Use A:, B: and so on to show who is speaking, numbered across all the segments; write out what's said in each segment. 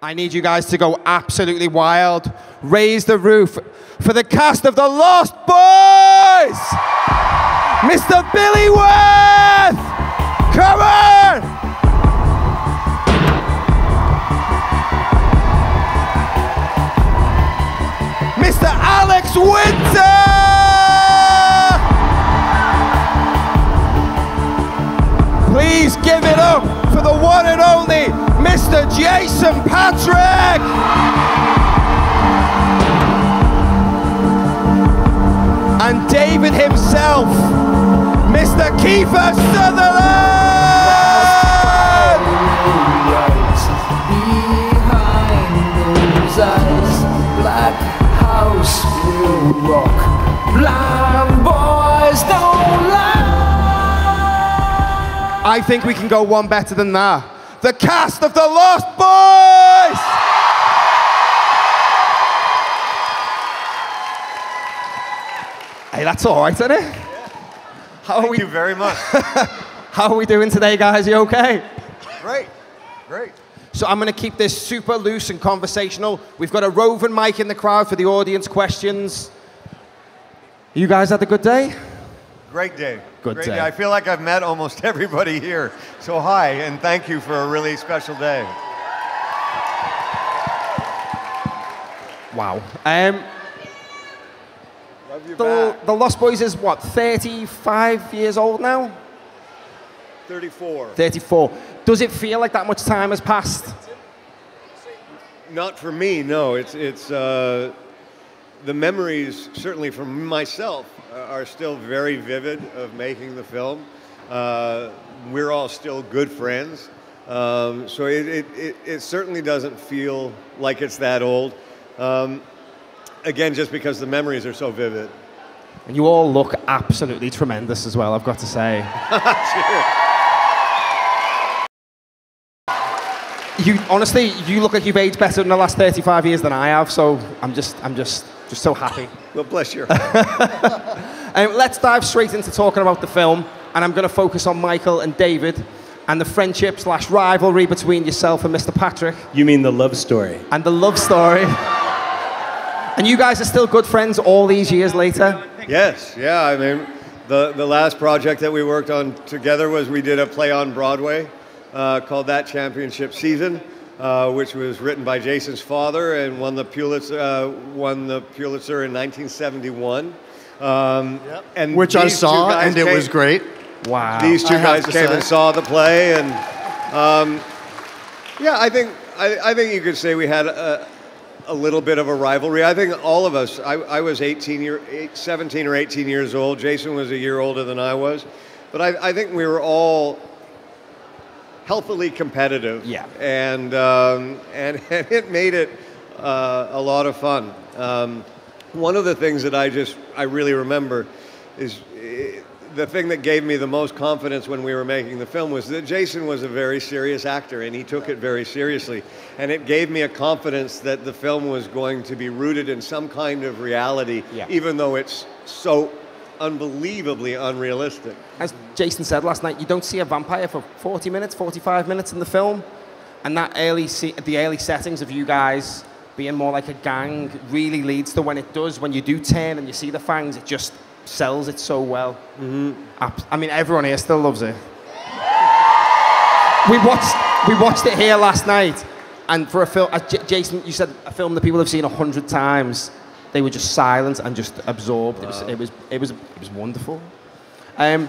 A: I need you guys to go absolutely wild. Raise the roof for the cast of The Lost Boys! Mr. Billy Wirth! Come on! Mr. Alex Winter! Please give it up for the one and only Mr. Jason Patric! And David himself, Mr. Kiefer Sutherland!
B: Behind those eyes, Black House will rock. Blind boys don't lie.
A: I think we can go one better than that. The cast of The Lost Boys! Hey, that's all right, isn't it?
C: Thank you very much.
A: How are we doing today, guys? You okay?
C: Great, great.
A: So I'm going to keep this super loose and conversational. We've got a roving mic in the crowd for the audience questions. You guys had a good day?
C: Great day.
A: Good
C: Great
A: day.
C: I feel like I've met almost everybody here. So hi, and thank you for a really special day.
A: Wow.
C: Love you back.
A: The Lost Boys is what, 35 years old now?
C: 34.
A: 34. Does it feel like that much time has passed?
C: Not for me, no. It's the memories, certainly from myself, are still very vivid of making the film. We're all still good friends. So it certainly doesn't feel like it's that old. Again, just because the memories are so vivid.
A: And you all look absolutely tremendous as well, I've got to say. Honestly, you look like you've aged better in the last 35 years than I have, so I'm just so happy.
C: Well, bless your heart.
A: Let's dive straight into talking about the film, and I'm going to focus on Michael and David and the friendship/rivalry between yourself and Mr. Patric.
D: You mean the love story?
A: And the love story. And you guys are still good friends all these years later?
C: Yes, yeah. I mean, the last project that we worked on together was we did a play on Broadway called That Championship Season, which was written by Jason's father and won the Pulitzer in 1971. And
E: which I saw, and it was great.
A: Wow.
C: These two guys came and saw the play, and yeah, I think you could say we had a little bit of a rivalry. I think all of us. I was 17 or 18 years old. Jason was a year older than I was, but I think we were all healthily competitive.
A: Yeah.
C: And it made it a lot of fun. One of the things that I really remember is the thing that gave me the most confidence when we were making the film was that Jason was a very serious actor, and he took it very seriously. And it gave me a confidence that the film was going to be rooted in some kind of reality, even though it's so unbelievably unrealistic.
A: As Jason said last night, you don't see a vampire for 40 minutes, 45 minutes in the film. And that the early settings of you guys being more like a gang really leads to when you do turn and you see the fangs, it just sells it so well.
C: Mm-hmm.
A: I mean, everyone here still loves it. We watched it here last night, and for a film, Jason, you said a film that people have seen 100 times. They were just silent and just absorbed. Wow. It was wonderful. I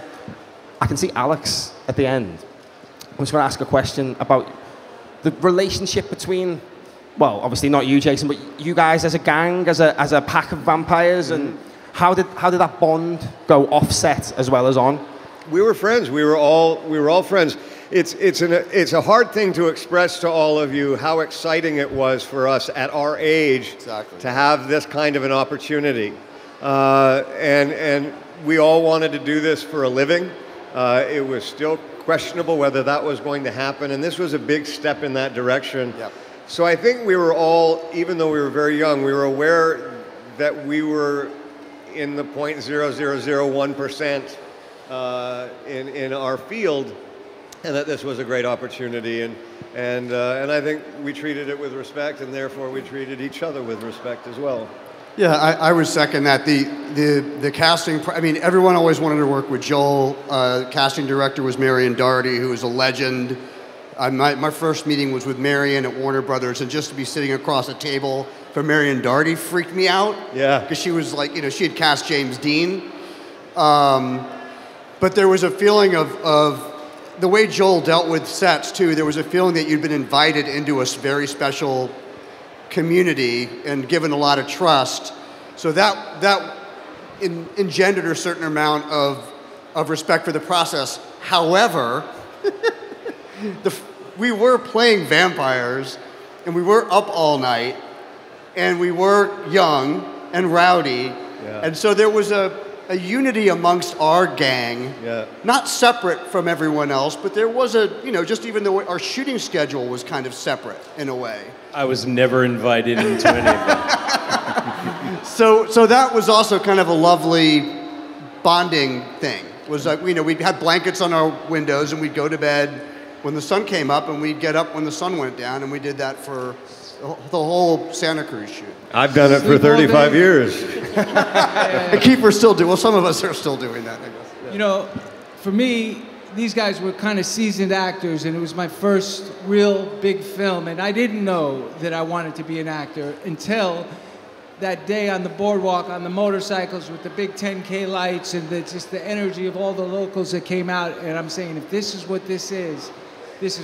A: can see Alex at the end. I just want to ask a question about the relationship between, well, obviously not you, Jason, but you guys as a gang, as a pack of vampires, and how did that bond go offset as well as on?
C: We were friends. We were all friends. It's a hard thing to express to all of you how exciting it was for us at our age to have this kind of an opportunity, and we all wanted to do this for a living. It was still questionable whether that was going to happen, and this was a big step in that direction. Yep. So I think we were all, even though we were very young, we were aware that we were in the 0.0001% in our field. and that this was a great opportunity, and I think we treated it with respect, and therefore we treated each other with respect as well.
E: Yeah, I would second that. The casting, I mean, everyone always wanted to work with Joel. Casting director was Marion Doherty, who is a legend. My first meeting was with Marion at Warner Brothers, and just to be sitting across a table from Marion Doherty freaked me out.
C: Yeah.
E: Because she was like, you know, she had cast James Dean. But there was a feeling of the way Joel dealt with sets, too. There was a feeling that you'd been invited into a very special community and given a lot of trust. So that engendered a certain amount of respect for the process. However, we were playing vampires, and we were up all night, and we were young and rowdy, and so there was a unity amongst our gang, not separate from everyone else, but there was just even the way our shooting schedule was kind of separate in a way.
D: I was never invited into any of that.
E: So that was also kind of a lovely bonding thing. Was like, you know, we'd have blankets on our windows, and we'd go to bed when the sun came up, and we'd get up when the sun went down, and we did that for the whole Santa Cruz shoot.
C: I've done it for 35 years.
E: And Kiefer still do. Well, some of us are still doing that, I guess. Yeah.
F: You know, for me, these guys were kind of seasoned actors, and it was my first real big film, and I didn't know that I wanted to be an actor until that day on the boardwalk on the motorcycles with the big 10K lights and just the energy of all the locals that came out, and I'm saying, if this is what this is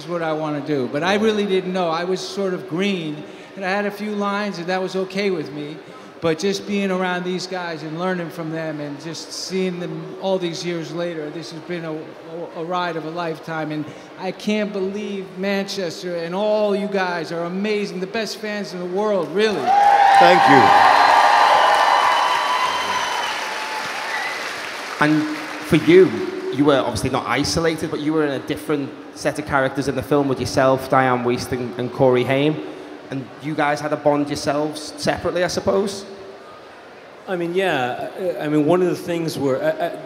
F: what I want to do. But I really didn't know. I was sort of green, and I had a few lines, and that was okay with me. But just being around these guys and learning from them and just seeing them all these years later, this has been a ride of a lifetime. And I can't believe Manchester and all you guys are amazing, the best fans in the world, really.
C: Thank you.
A: And for you, you were obviously not isolated, but you were in a different set of characters in the film with yourself, Diane Wiest, and Corey Haim. And you guys had a bond yourselves separately, I suppose?
D: I mean, yeah. I mean, one of the things where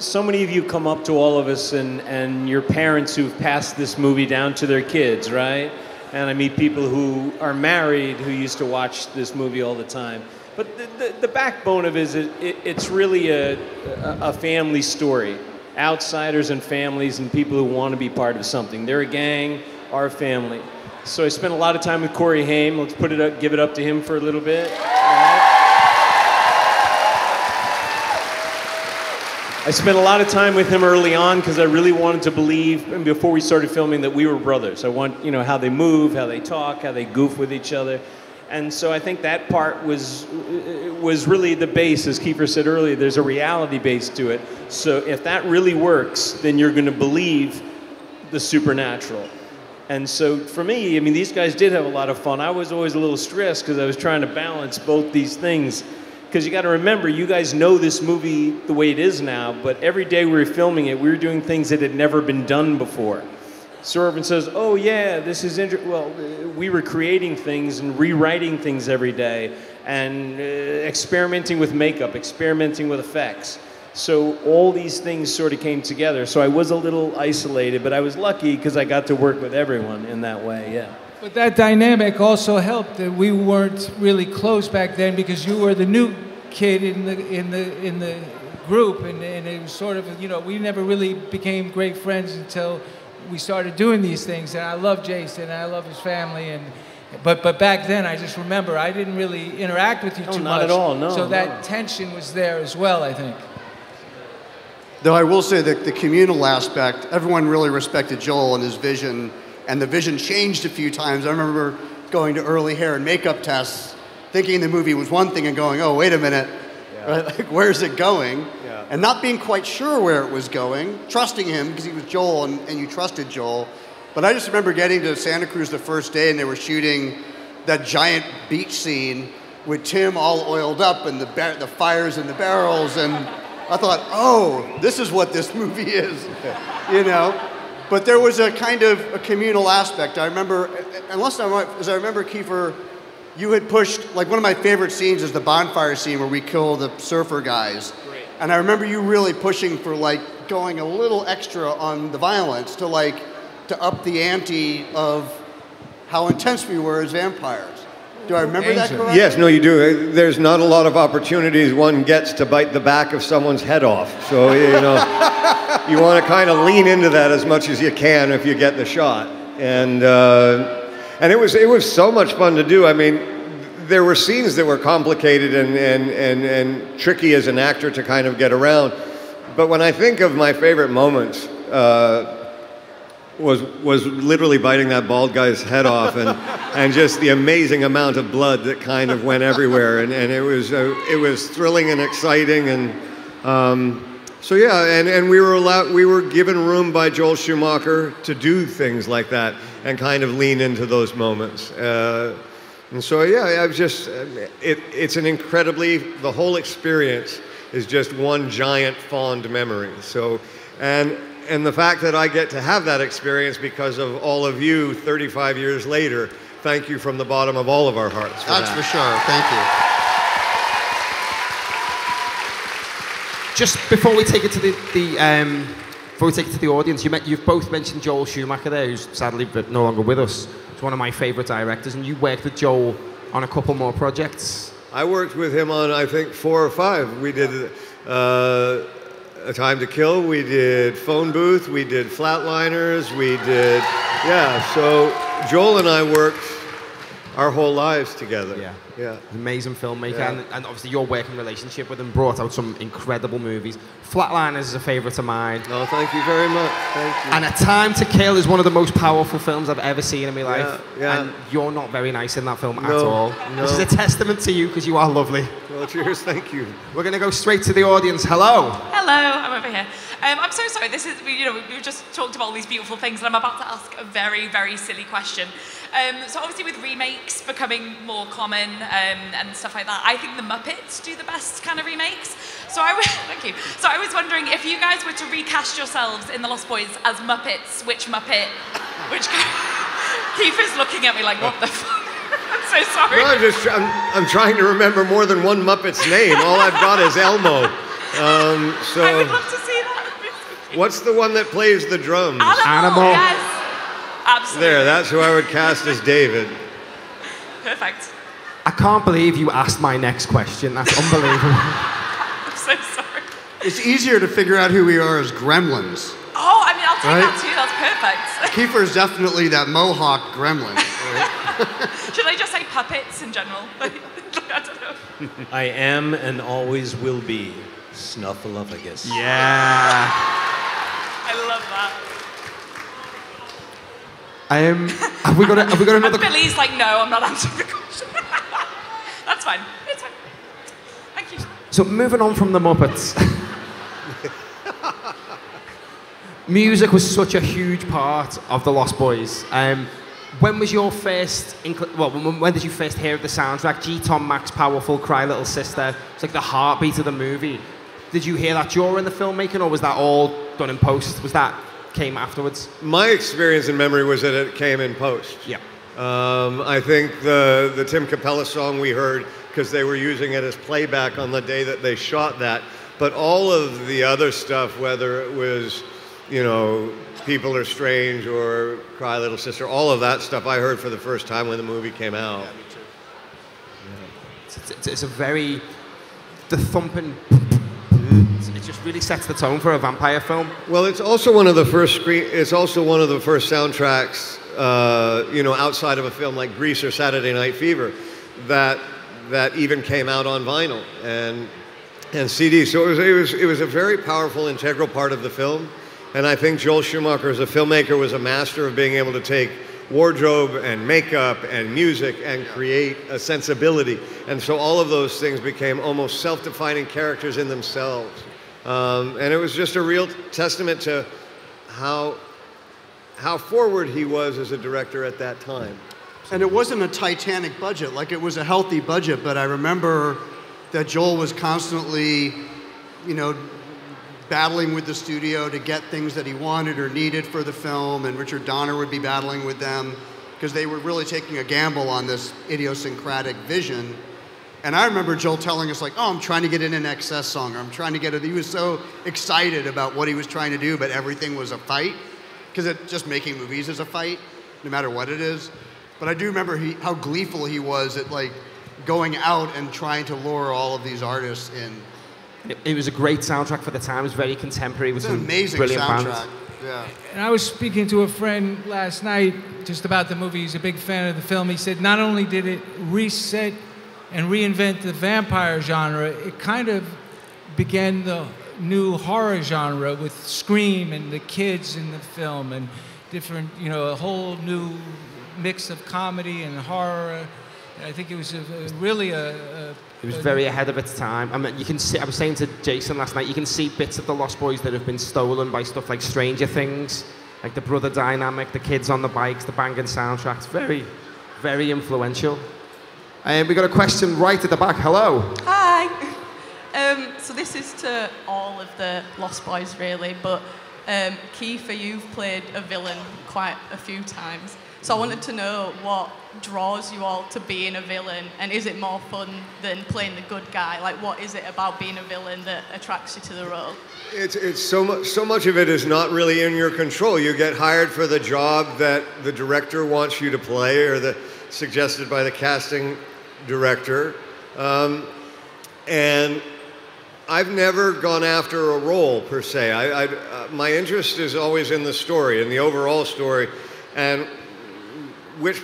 D: so many of you come up to all of us and your parents who've passed this movie down to their kids, right? And I meet people who are married who used to watch this movie all the time. But the backbone of it is it's really a family story. Outsiders and families and people who want to be part of something. They're a gang, our family. So I spent a lot of time with Corey Haim. Let's give it up to him for a little bit. I spent a lot of time with him early on because I really wanted to believe, and before we started filming, that we were brothers. I want, you know, how they move, how they talk, how they goof with each other. And so I think that part was really the base, as Kiefer said earlier. There's a reality base to it. So if that really works, then you're going to believe the supernatural. And so for me, I mean, these guys did have a lot of fun. I was always a little stressed because I was trying to balance both these things. Because you got to remember, you guys know this movie the way it is now, but every day we were filming it, we were doing things that had never been done before. Sorvin says, oh yeah, this is interesting. Well, we were creating things and rewriting things every day and experimenting with makeup, experimenting with effects. So all these things sort of came together. So I was a little isolated, but I was lucky because I got to work with everyone in that way, yeah.
F: But that dynamic also helped that we weren't really close back then because you were the new kid in the group, and it was sort of, you know, we never really became great friends until we started doing these things. And I love Jason, and I love his family, but back then I just remember I didn't really interact with you too much.
D: Not at all, no.
F: So that tension was there as well, I think.
E: Though I will say that the communal aspect, everyone really respected Joel and his vision, and the vision changed a few times. I remember going to early hair and makeup tests, thinking the movie was one thing and going, oh, wait a minute, right? Like, where's it going? Yeah. And not being quite sure where it was going, trusting him because he was Joel and you trusted Joel. But I just remember getting to Santa Cruz the first day and they were shooting that giant beach scene with Tim all oiled up and the fires in the barrels, and I thought, oh, this is what this movie is, you know? But there was a kind of a communal aspect. I remember, unless I'm right, as I remember, Kiefer, you had pushed, like one of my favorite scenes is the bonfire scene where we kill the surfer guys. And I remember you really pushing for like going a little extra on the violence to like to up the ante of how intense we were as vampires. Do I remember that correctly?
C: Yes, no, you do. There's not a lot of opportunities one gets to bite the back of someone's head off. So, you know, you want to kind of lean into that as much as you can if you get the shot. And it was so much fun to do. I mean, there were scenes that were complicated and tricky as an actor to kind of get around. But when I think of my favorite moments, was literally biting that bald guy's head off, and just the amazing amount of blood that kind of went everywhere, and it was thrilling and exciting, and so yeah, and we were given room by Joel Schumacher to do things like that and kind of lean into those moments, and so yeah, it's an incredibly, the whole experience is just one giant fond memory. So and the fact that I get to have that experience because of all of you 35 years later, thank you from the bottom of all of our hearts.
E: That's for sure. Thank you.
A: Just before we take it to the audience, you've both mentioned Joel Schumacher there, who's sadly no longer with us. He's one of my favourite directors, and you worked with Joel on a couple more projects.
C: I worked with him on, I think, 4 or 5. We did A Time to Kill, we did Phone Booth, we did Flatliners, we did, yeah, so Joel and I worked our whole lives together. Yeah.
A: Amazing filmmaker,
C: Yeah.
A: and obviously your working relationship with him brought out some incredible movies. Flatliners is a favourite of mine.
C: Oh, thank you very much, thank you.
A: And A Time to Kill is one of the most powerful films I've ever seen in my life.
C: Yeah.
A: And you're not very nice in that film at
C: No,
A: all.
C: no.
A: This is a testament to you, because you are lovely.
C: Well, cheers, thank you.
A: We're going to go straight to the audience. Hello.
G: Hello, I'm over here. I'm so sorry. We've just talked about all these beautiful things, and I'm about to ask a very, very silly question. So obviously, with remakes becoming more common and stuff like that, I think the Muppets do the best kind of remakes. So thank you. So I was wondering if you guys were to recast yourselves in The Lost Boys as Muppets, which Muppet, which Kiefer's looking at me like, what the fuck? I'm so sorry.
C: No, I'm trying to remember more than one Muppet's name. All I've got is Elmo. So
G: I would love to see that.
C: what's the one that plays the drums?
G: Animal. Yes. Absolutely.
C: There, that's who I would cast as David.
G: Perfect.
A: I can't believe you asked my next question. That's unbelievable.
G: I'm so sorry.
E: It's easier to figure out who we are as gremlins.
G: Oh, I mean, I'll take
E: Right?
G: that too. That's perfect.
E: Kiefer's definitely that Mohawk gremlin.
G: Should I just say puppets in general? I don't know.
D: I am and always will be Snuffleupagus.
A: Yeah.
G: I love that.
A: Have we got another?
G: And Billy's like, no, I'm not answering the question. That's fine. It's fine. Thank you.
A: So moving on from the Muppets. Music was such a huge part of The Lost Boys. When was your first, when did you first hear the soundtrack? G. Tom Mac's powerful Cry Little Sister. It's like the heartbeat of the movie. Did you hear that during the filmmaking, or was that all done in post? Came afterwards?
C: My experience and memory was that it came in post.
A: Yeah.
C: I think the Tim Capella song we heard, because they were using it as playback on the day that they shot that. But all of the other stuff, whether it was, People Are Strange or Cry Little Sister, all of that stuff I heard for the first time when the movie came out.
E: Yeah, me too.
A: It's a very, the thumping, it just really sets the tone for a vampire film.
C: Well, it's also one of the first soundtracks, outside of a film like Grease or Saturday Night Fever, that even came out on vinyl and CD. So it was a very powerful, integral part of the film. And I think Joel Schumacher, as a filmmaker, was a master of being able to take wardrobe and makeup and music and create a sensibility. And so all of those things became almost self-defining characters in themselves. And it was just a real testament to how forward he was as a director at that time.
E: And it wasn't a Titanic budget, like it was a healthy budget, but I remember that Joel was constantly, battling with the studio to get things that he wanted or needed for the film, and Richard Donner would be battling with them because they were really taking a gamble on this idiosyncratic vision. And I remember Joel telling us like, I'm trying to get an INXS song, or I'm trying to get he was so excited about what he was trying to do, but everything was a fight. because just making movies is a fight, no matter what it is. But I do remember how gleeful he was at like going out and trying to lure all of these artists in.
A: It was a great soundtrack for the time. It was very contemporary with
E: It's an
A: some
E: amazing
A: brilliant
E: soundtrack.
A: bands.
E: Yeah.
F: And I was speaking to a friend last night just about the movie. He's a big fan of the film. He said not only did it reset and reinvent the vampire genre, it kind of began the new horror genre with Scream and the kids in the film and different, a whole new mix of comedy and horror. I think it was really a
A: It was very ahead of its time. I mean, you can see. I was saying to Jason last night, you can see bits of the Lost Boys that have been stolen by stuff like Stranger Things, like the brother dynamic, the kids on the bikes, the banging soundtracks. Very, very influential. And we got a question right at the back. Hello.
H: Hi. So this is to all of the Lost Boys, really, but Kiefer, you've played a villain quite a few times. So I wanted to know what draws you all to being a villain, and is it more fun than playing the good guy? Like, what is it about being a villain that attracts you to the role?
C: It's so much of it is not really in your control. You get hired for the job that the director wants you to play, or suggested by the casting director, and I've never gone after a role per se. My interest is always in the story, in the overall story, and which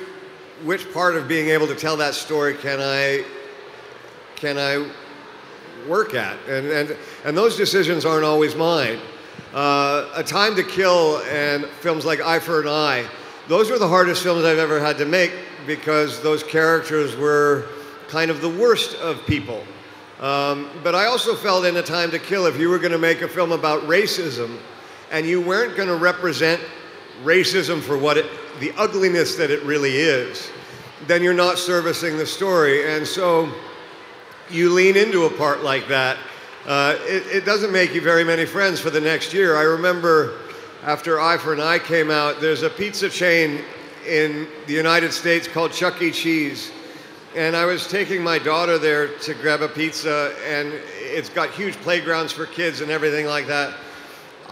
C: part of being able to tell that story can I work at? And those decisions aren't always mine. A Time to Kill and films like Eye for an Eye, those were the hardest films I've ever had to make because those characters were kind of the worst of people. But I also felt in A Time to Kill, if you were going to make a film about racism and you weren't going to represent racism for the ugliness that it really is, then you're not servicing the story. And so you lean into a part like that. It doesn't make you very many friends for the next year. I remember after Eye for an Eye came out, there's a pizza chain in the United States called Chuck E. Cheese. And I was taking my daughter there to grab a pizza, and it's got huge playgrounds for kids and everything like that.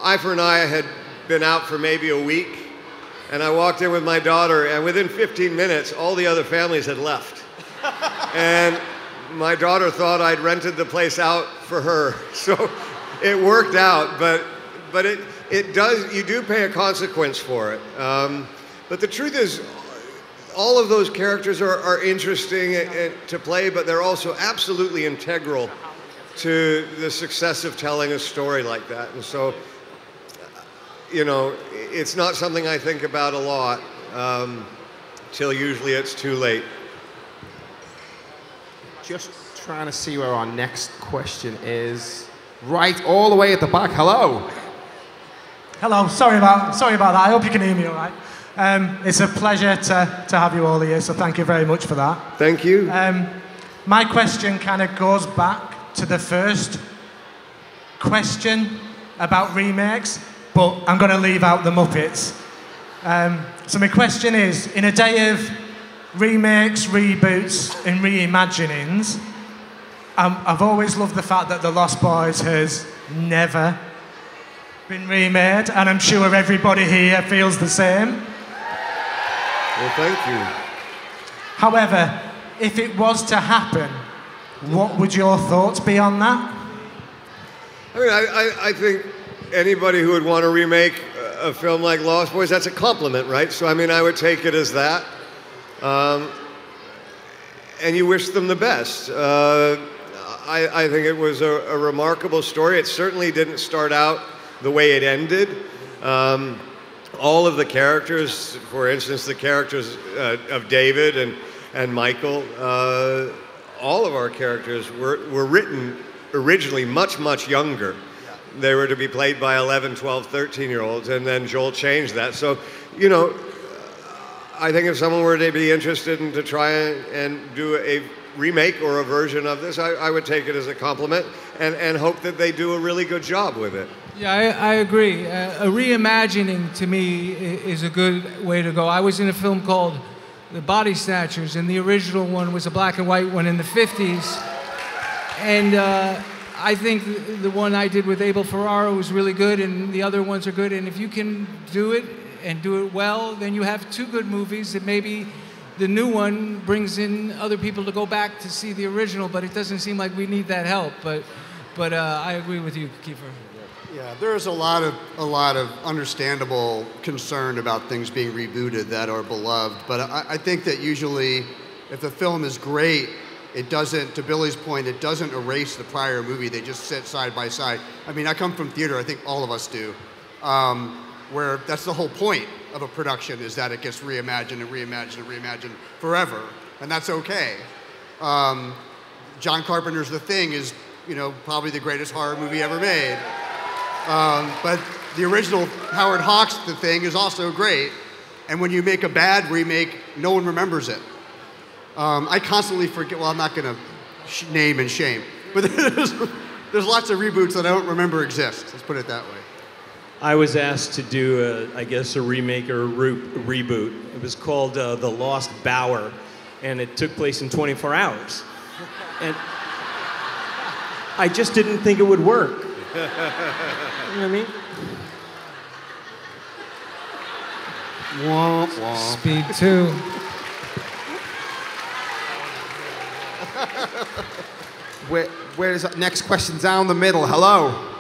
C: Eye for an Eye had been out for maybe a week. And I walked in with my daughter, and within 15 minutes, all the other families had left. And my daughter thought I'd rented the place out for her. So it worked out, but you do pay a consequence for it. But the truth is, all of those characters are interesting to play, but they're also absolutely integral to the success of telling a story like that. And so, it's not something I think about a lot till usually it's too late.
A: Just trying to see where our next question is. Right, all the way at the back. Hello.
I: Hello. Sorry about that. I hope you can hear me all right. It's a pleasure to have you all here, so thank you very much for that.
C: Thank you.
I: My question kind of goes back to the first question about remakes, but I'm going to leave out the Muppets. So my question is, in a day of remakes, reboots, and reimaginings, I've always loved the fact that The Lost Boys has never been remade, and I'm sure everybody here feels the same.
C: Well, thank you.
I: However, if it was to happen, what would your thoughts be on that?
C: I mean, I think anybody who would want to remake a film like Lost Boys, that's a compliment, right? So, I mean, I would take it as that. And you wish them the best. I think it was a remarkable story. It certainly didn't start out the way it ended. All of the characters, for instance, the characters of David and Michael, all of our characters were written originally much, much younger. They were to be played by 11, 12, 13-year-olds, and then Joel changed that. So, I think if someone were to be interested in to try and do a remake or a version of this, I would take it as a compliment and hope that they do a really good job with it.
F: Yeah, I agree. A reimagining, to me, is a good way to go. I was in a film called The Body Snatchers, and the original one was a black and white one in the 50s. And I think the one I did with Abel Ferrara was really good, and the other ones are good. And if you can do it and do it well, then you have two good movies, and maybe the new one brings in other people to go back to see the original, but it doesn't seem like we need that help. But I agree with you, Kiefer.
E: Yeah, there's a lot of understandable concern about things being rebooted that are beloved, but I think that usually, if the film is great, it doesn't, to Billy's point, it doesn't erase the prior movie. They just sit side by side. I mean, I come from theater, I think all of us do, where that's the whole point of a production, is that it gets reimagined and reimagined and reimagined forever, and that's okay. John Carpenter's The Thing is, you know, probably the greatest horror movie ever made. But the original Howard Hawks' The Thing is also great, and when you make a bad remake, no one remembers it. I constantly forget, well, I'm not going to name and shame, but there's lots of reboots that I don't remember exist. Let's put it that way.
D: I was asked to do, I guess, a remake or a reboot. It was called The Lost Bower, and it took place in 24 hours. And I just didn't think it would work. You know what I mean?
E: Womp womp.
F: Speed 2.
A: Where is that? Next question down the middle. Hello.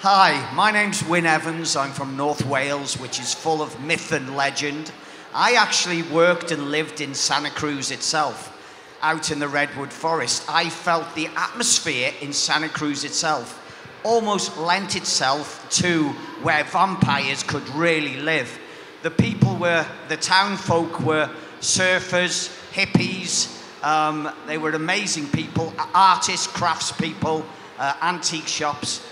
J: Hi, my name's Wyn Evans. I'm from North Wales, which is full of myth and legend. I actually worked and lived in Santa Cruz itself, out in the Redwood Forest. I felt the atmosphere in Santa Cruz itself almost lent itself to where vampires could really live. The people were, the town folk were surfers, hippies. They were amazing people, artists, craftspeople, antique shops.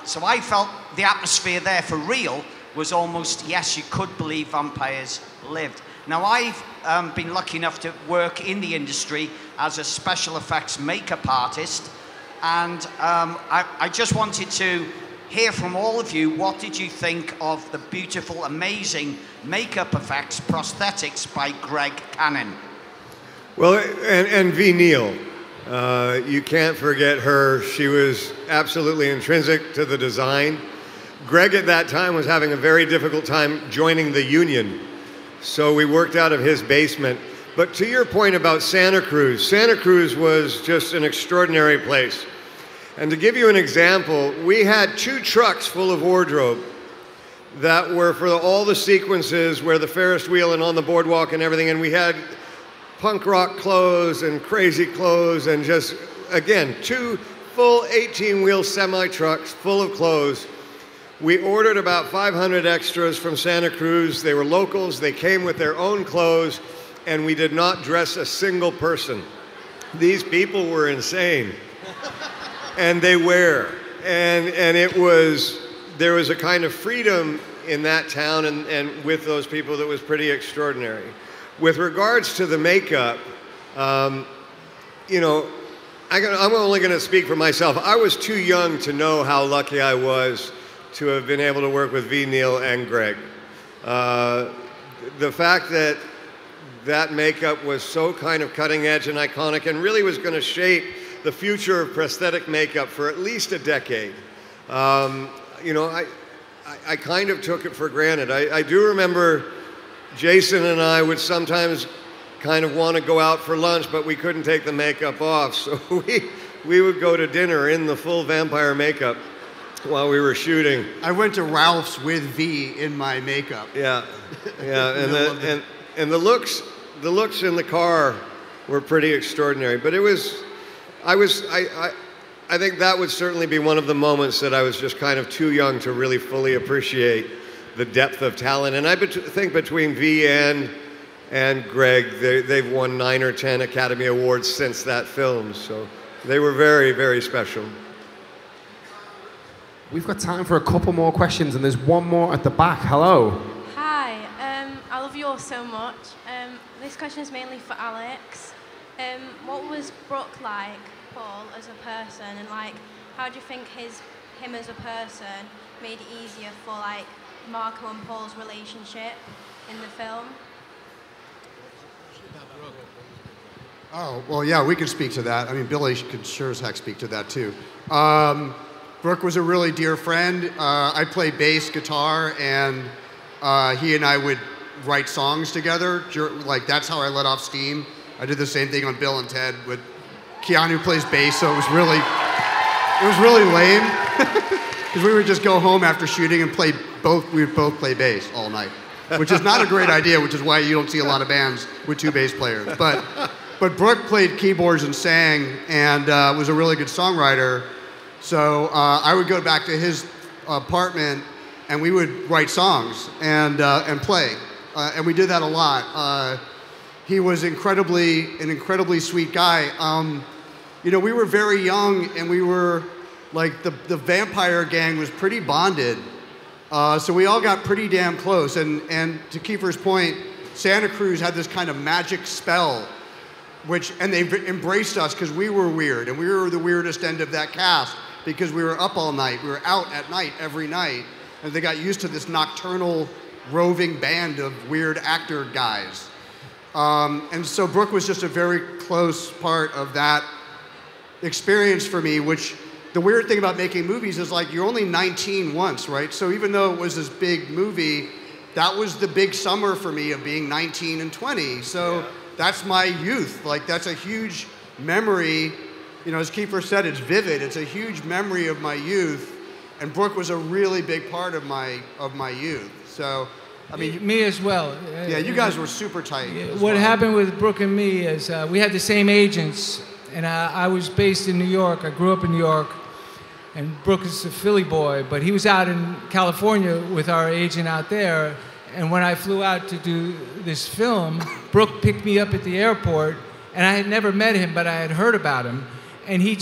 J: So I felt the atmosphere there for real was almost, yes, you could believe vampires lived. Now I've been lucky enough to work in the industry as a special effects makeup artist, and I just wanted to hear from all of you, what did you think of the beautiful, amazing makeup effects, prosthetics by Greg Cannon?
C: Well, and V. Neal, you can't forget her. She was absolutely intrinsic to the design. Greg at that time was having a very difficult time joining the union, so we worked out of his basement. But to your point about Santa Cruz was just an extraordinary place. And to give you an example, we had 2 trucks full of wardrobe that were for all the sequences where the Ferris wheel and on the boardwalk and everything, and we had punk rock clothes and crazy clothes, and just, again, 2 full 18-wheel semi-trucks full of clothes. We ordered about 500 extras from Santa Cruz. They were locals, they came with their own clothes, and we did not dress a single person. These people were insane. And they were. And there was a kind of freedom in that town and with those people that was pretty extraordinary. With regards to the makeup, you know, I'm only going to speak for myself. I was too young to know how lucky I was to have been able to work with V. Neal and Greg. The fact that that makeup was so kind of cutting edge and iconic and really was going to shape the future of prosthetic makeup for at least a decade. You know, I kind of took it for granted. I do remember Jason and I would sometimes kind of want to go out for lunch, but we couldn't take the makeup off, so we would go to dinner in the full vampire makeup while we were shooting.
E: I went to Ralph's with V in my makeup.
C: Yeah, yeah, and the looks in the car were pretty extraordinary. But it was, I think that would certainly be one of the moments that I was just kind of too young to really fully appreciate the depth of talent. And I think between V and Greg, they've won 9 or 10 Academy Awards since that film. So they were very, very special.
A: We've got time for a couple more questions, and there's one more at the back. Hello.
K: Hi, I love you all so much. This question is mainly for Alex. What was Brooke like, Paul, as a person, and like, how do you think him as a person made it easier for like Marco and Paul's relationship in the film?
E: Oh, well, yeah, we could speak to that. I mean, Billy could sure as heck speak to that too. Brooke was a really dear friend. I play bass guitar, and he and I would write songs together. Like, that's how I let off steam. I did the same thing on Bill and Ted with Keanu plays bass, so it was really lame. Because we would just go home after shooting and we would both play bass all night, which is not a great idea, which is why you don't see a lot of bands with 2 bass players. But Brooke played keyboards and sang and was a really good songwriter. So I would go back to his apartment and we would write songs and play. And we did that a lot. He was an incredibly sweet guy. You know, we were very young and we were like, the vampire gang was pretty bonded. So we all got pretty damn close. And to Kiefer's point, Santa Cruz had this kind of magic spell, and they embraced us because we were weird. And we were the weirdest end of that cast because we were up all night. We were out at night every night. And they got used to this nocturnal, roving band of weird actor guys. And so Brooke was just a very close part of that experience for me, which the weird thing about making movies is like, you're only 19 once, right? So even though it was this big movie, that was the big summer for me of being 19 and 20. So that's my youth. Like, that's a huge memory. You know, as Kiefer said, it's vivid. It's a huge memory of my youth. And Brooke was a really big part of my youth. So, I mean,
F: me as well.
E: Yeah, you guys were super tight.
F: What happened with Brooke and me is we had the same agents, and I was based in New York. I grew up in New York, and Brooke is a Philly boy, but he was out in California with our agent out there. And when I flew out to do this film, Brooke picked me up at the airport, and I had never met him, but I had heard about him, and he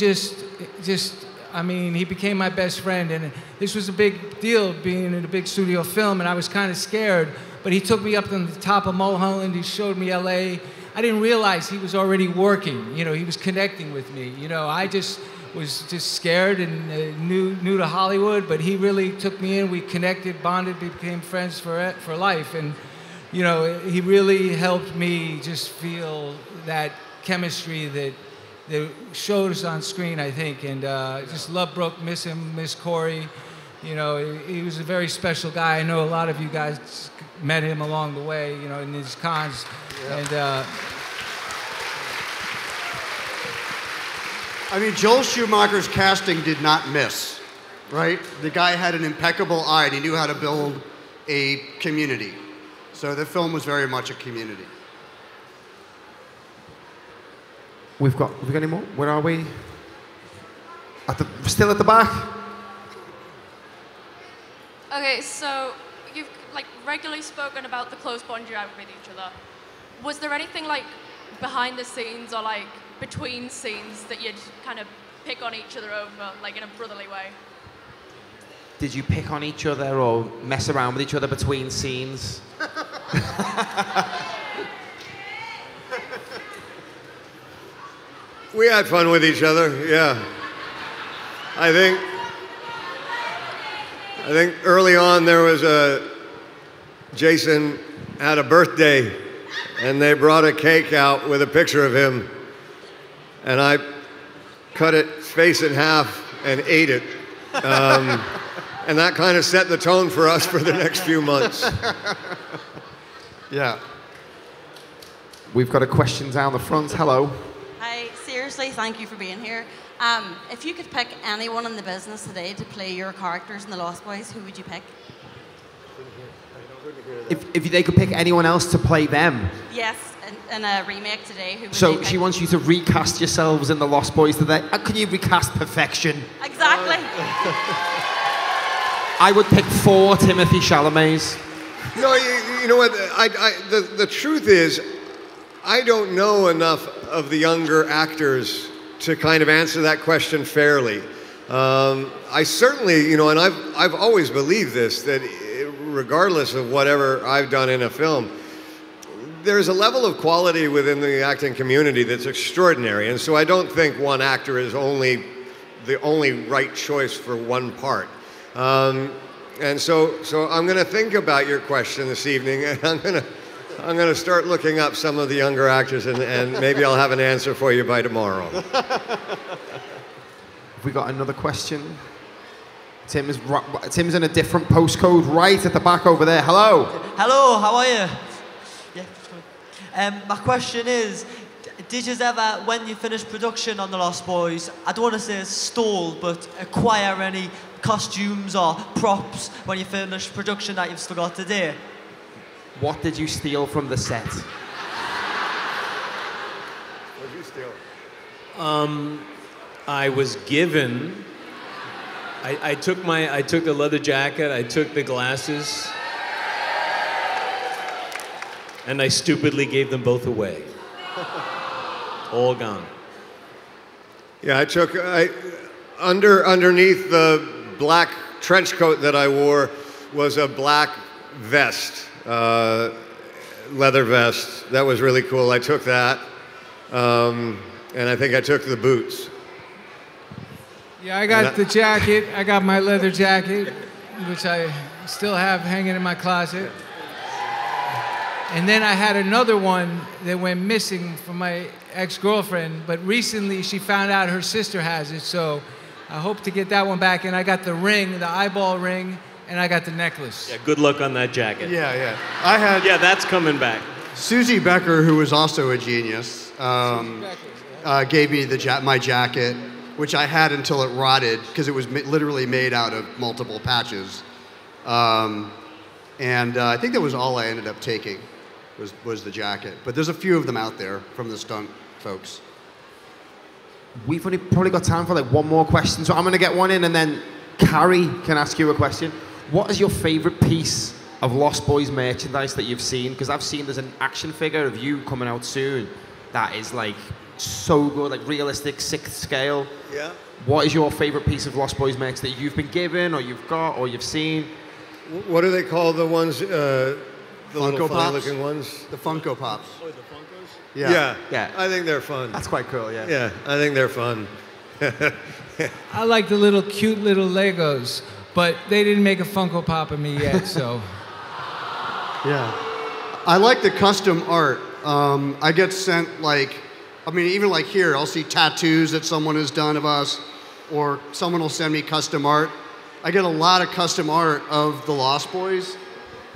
F: I mean, he became my best friend, and this was a big deal, being in a big studio film, and I was kind of scared, but he took me up on the top of Mulholland, he showed me LA. I didn't realize he was already working, you know, he was connecting with me. You know, I just was just scared and new to Hollywood, but he really took me in, we connected, bonded, became friends for life, and, you know, he really helped me just feel that chemistry that showed us on screen, I think, and just love Brooke, miss him, miss Corey. You know, he was a very special guy. I know a lot of you guys met him along the way, you know, in these cons. Yeah. And
E: I mean, Joel Schumacher's casting did not miss, right? The guy had an impeccable eye, and he knew how to build a community. So the film was very much a community.
A: We've got any more? Where are we? Still at the back?
L: Okay, so you've like regularly spoken about the close bond you have with each other. Was there anything like behind the scenes or like between scenes that you'd kind of pick on each other over, like in a brotherly way?
A: Did you pick on each other or mess around with each other between scenes?
C: We had fun with each other, yeah. I think early on there was Jason had a birthday and they brought a cake out with a picture of him, and I cut its face in half and ate it. And that kind of set the tone for us for the next few months.
A: Yeah. We've got a question down the front. Hello.
M: Hi, seriously, thank you for being here. If you could pick anyone in the business today to play your characters in The Lost Boys, who would you pick?
A: If they could pick anyone else to play them?
M: Yes, in a remake today, who would
A: So
M: they pick?
A: she wants you to recast yourselves in The Lost Boys today. How can you recast perfection?
M: Exactly.
A: I would pick 4 Timothy Chalamets.
C: No, you know what? The truth is, I don't know enough of the younger actors to kind of answer that question fairly. I certainly, you know, and I've always believed this, that regardless of whatever I've done in a film, there's a level of quality within the acting community that's extraordinary. And so I don't think one actor is the only right choice for one part. And so I'm going to think about your question this evening, and I'm going to start looking up some of the younger actors, and maybe I'll have an answer for you by tomorrow.
A: Have we got another question? Tim's in a different postcode right at the back over there. Hello.
N: Hello, how are you? Yeah. My question is, did you ever, when you finished production on The Lost Boys, I don't want to say stole, but acquire any costumes or props when you finished production that you've still got today?
A: What did you steal from the set?
C: What did you steal?
D: I was given. I took the leather jacket. I took the glasses, and I stupidly gave them both away. All gone.
C: Yeah, underneath the black trench coat that I wore was a black vest, leather vest. That was really cool. I took that, and I think I took the boots.
F: Yeah, I got the jacket. I got my leather jacket, which I still have hanging in my closet. And then I had another one that went missing from my ex-girlfriend, but recently she found out her sister has it, so I hope to get that one back. And I got the ring, the eyeball ring, and I got the necklace.
D: Yeah, good luck on that jacket.
E: Yeah. I had.
D: Yeah, that's coming back.
E: Susie Becker, who was also a genius, gave me my jacket, which I had until it rotted because it was literally made out of multiple patches. And I think that was all I ended up taking was the jacket. But there's a few of them out there from the stunt folks.
A: We've probably got time for like one more question, so I'm going to get one in, and then Carrie can ask you a question. What is your favorite piece of Lost Boys merchandise that you've seen? Because I've seen there's an action figure of you coming out soon that is like so good, like realistic, 6th scale.
C: Yeah.
A: What is your favorite piece of Lost Boys merch that you've been given, or you've got, or you've seen?
C: What do they call the ones, the
E: Funko Pops?
C: looking ones?
E: The Funko Pops.
C: Oh, the Funkos?
A: Yeah.
C: I think they're fun.
A: That's quite cool, yeah.
C: Yeah, I think they're fun.
F: I like the little cute little Legos, but they didn't make a Funko Pop of me yet, so.
E: Yeah. I like the custom art. I get sent even like here, I'll see tattoos that someone has done of us, or someone will send me custom art. I get a lot of custom art of the Lost Boys,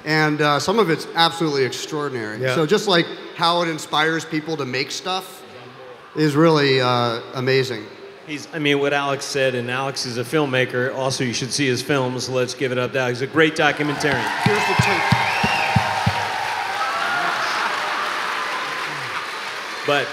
E: and some of it's absolutely extraordinary.
C: Yeah.
E: So just like how it inspires people to make stuff is really amazing.
D: What Alex said, and Alex is a filmmaker. Also, you should see his films. So let's give it up to Alex. He's a great documentarian.
E: Here's the tape.
D: But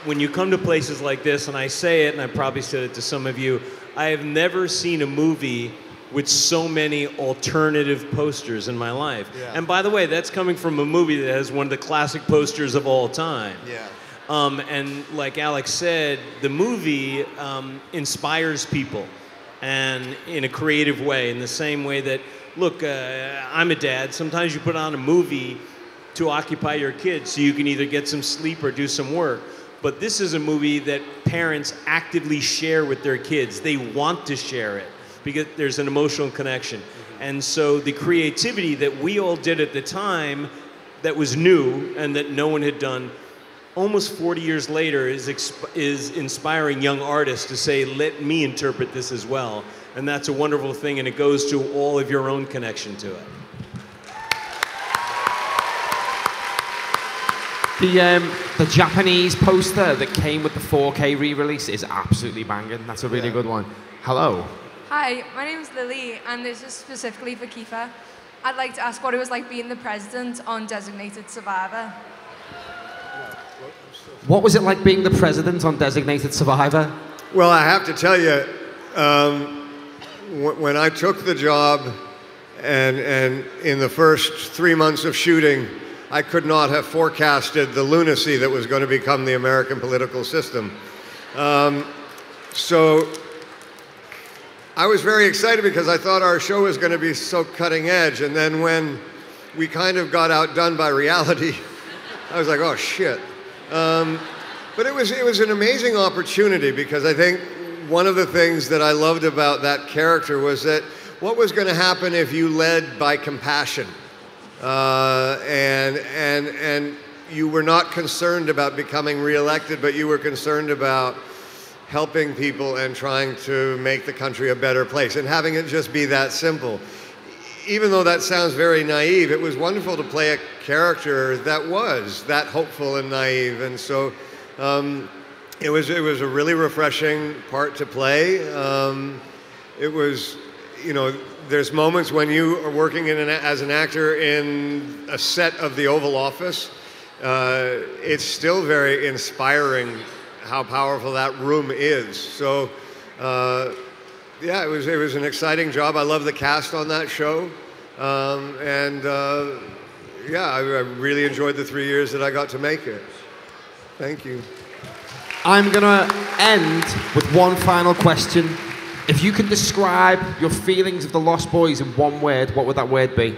D: when you come to places like this, and I say it, and I probably said it to some of you, I have never seen a movie with so many alternative posters in my life.
E: Yeah.
D: And by the way, that's coming from a movie that has one of the classic posters of all time.
E: Yeah.
D: And like Alex said, the movie inspires people, and in a creative way, in the same way that, look, I'm a dad. Sometimes you put on a movie to occupy your kids so you can either get some sleep or do some work. But this is a movie that parents actively share with their kids. They want to share it because there's an emotional connection. And so the creativity that we all did at the time that was new and that no one had done, almost 40 years later is inspiring young artists to say, let me interpret this as well. And that's a wonderful thing, and it goes to all of your own connection to it.
A: The Japanese poster that came with the 4K re-release is absolutely banging. That's a really good one. Hello.
O: Hi, my name's Lily, and this is specifically for Kiefer. I'd like to ask what it was like being the president on Designated Survivor.
A: What was it like being the president on Designated Survivor?
C: Well, I have to tell you, when I took the job and in the first 3 months of shooting, I could not have forecasted the lunacy that was going to become the American political system. So I was very excited because I thought our show was going to be so cutting edge. And then when we kind of got outdone by reality, I was like, oh, shit. But it was an amazing opportunity because I think one of the things that I loved about that character was that what was going to happen if you led by compassion? And you were not concerned about becoming reelected, but you were concerned about helping people and trying to make the country a better place and having it just be that simple. Even though that sounds very naive, it was wonderful to play a character that was that hopeful and naive. And so it was a really refreshing part to play. It was, you know, there's moments when you are working as an actor in a set of the Oval Office. It's still very inspiring how powerful that room is. So, yeah, it was an exciting job. I love the cast on that show. Yeah, I really enjoyed the 3 years that I got to make it. Thank you.
A: I'm going to end with one final question. If you could describe your feelings of the Lost Boys in one word, what would that word be?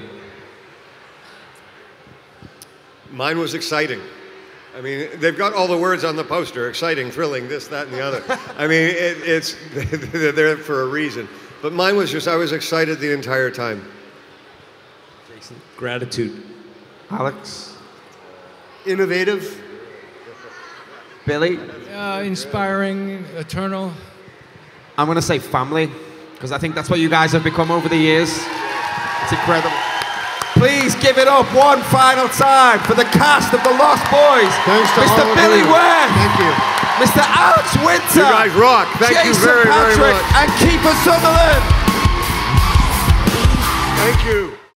C: Mine was exciting. I mean, they've got all the words on the poster: exciting, thrilling, this, that, and the other. I mean, they're there for a reason. But mine was just, I was excited the entire time.
D: Jason? Gratitude.
A: Alex?
E: Innovative.
A: Billy?
F: Inspiring, eternal.
A: I'm going to say family, because I think that's what you guys have become over the years. It's incredible. Please give it up one final time for the cast of The Lost Boys.
E: Thanks to
A: Mr.
E: all of
A: Billy
E: you.
A: Wirth.
E: Thank you.
A: Mr. Alex Winter.
C: You guys rock. Thank you very,
A: Patric,
C: very much.
A: and Kiefer Sutherland.
C: Thank you.